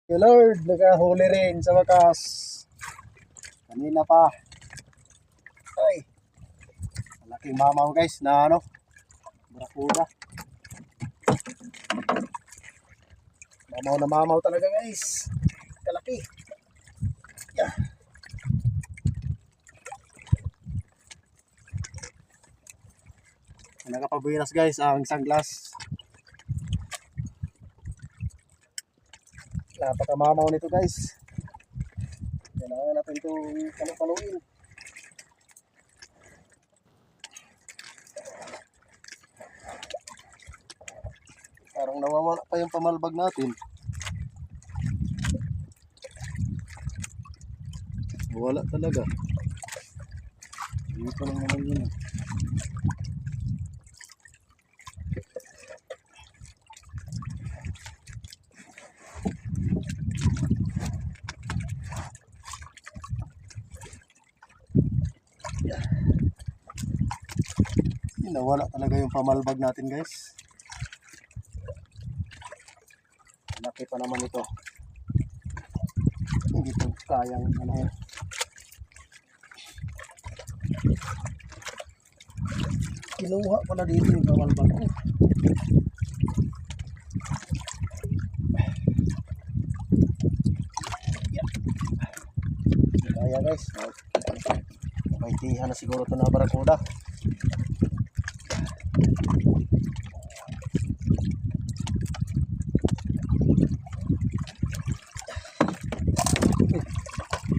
Thank you Lord, nakahuli rin sa wakas. Kanina pa. Ay, malaking mamaw guys na ano, barakuda. Mamaw na mamaw talaga guys. Kalaki. Yeah. Nakapabuinas guys ang sunglass. Napakamamaw nito guys. Kailangan natin itong palupaluin. Parang nawawala pa yung pamalbag natin. Wala talaga. Dito lang naman yun. Nawala talaga yung pamalbag natin guys. Laki pa naman ito. Hindi ito kayang ano yan. Kinuha ko na dito yung pamalbag ko. Kaya guys, maitihan na siguro ito na barakuda.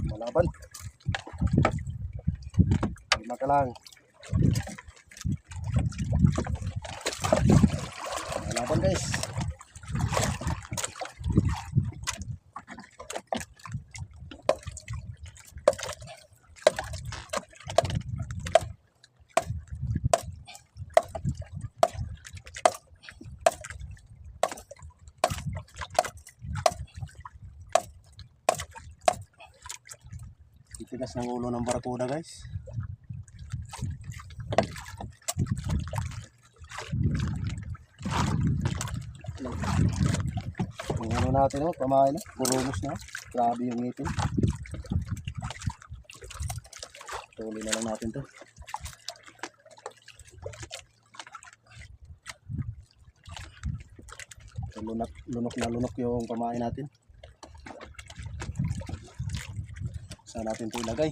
Malaban. Lima ka lang. Malaban guys. Tigas ng ulo ng barakuda guys. Yung ano natin pamain na, burumos na. Grabe yung ngipin. Tuloy na lang natin to. Lunok na lunok yung pamain natin. Saan natin ito ilagay?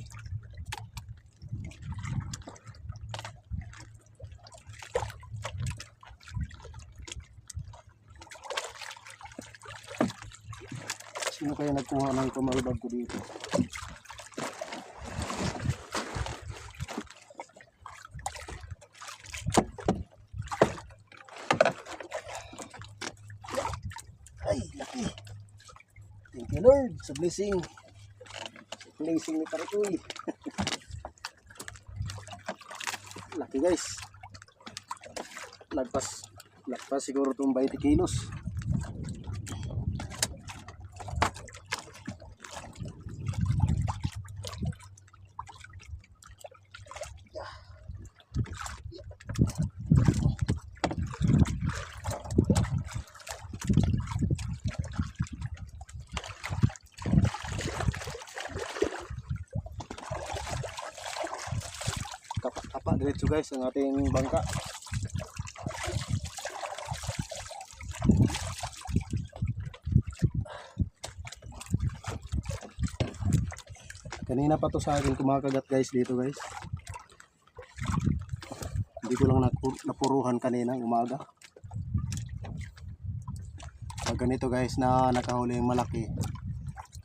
Sino kaya nagkuha ng pamalbag ko dito? Ay, laki! Thank you Lord sa blessing. Blessing ni Paritoy. Laki guys. Lagpas siguro itong 20 kilos. Kapa diretso guys ang ating bangka. Kanina pa to sa akin kumakagat guys dito guys. Hindi ko lang napuruhan kanina umaga. Pag ganito guys na nakahuli yung malaki,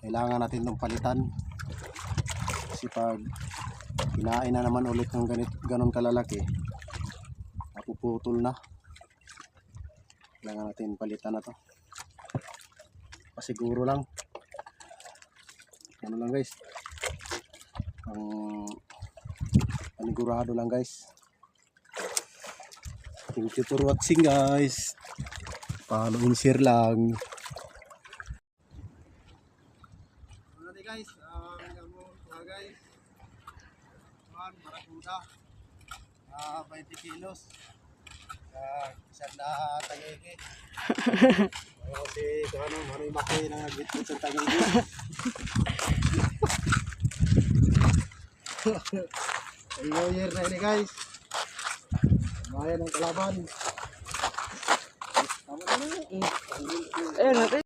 kailangan natin itong palitan. Kasi pag kinain na naman ulit ng ganon kalalaki, napuputol na. Kailangan natin palitan na to. Pasiguro lang. Ano lang guys, ang panigurado lang guys. Thank you for watching guys. Follow and share lang. Ano guys, guys. Barakuda. 20 kilos. Isang na tayeke. Si ano, Manoy Maki na nagbitbit sa tanging. New Year na ini guys. Bayan ng kalaban. Tama na. Ayun natin.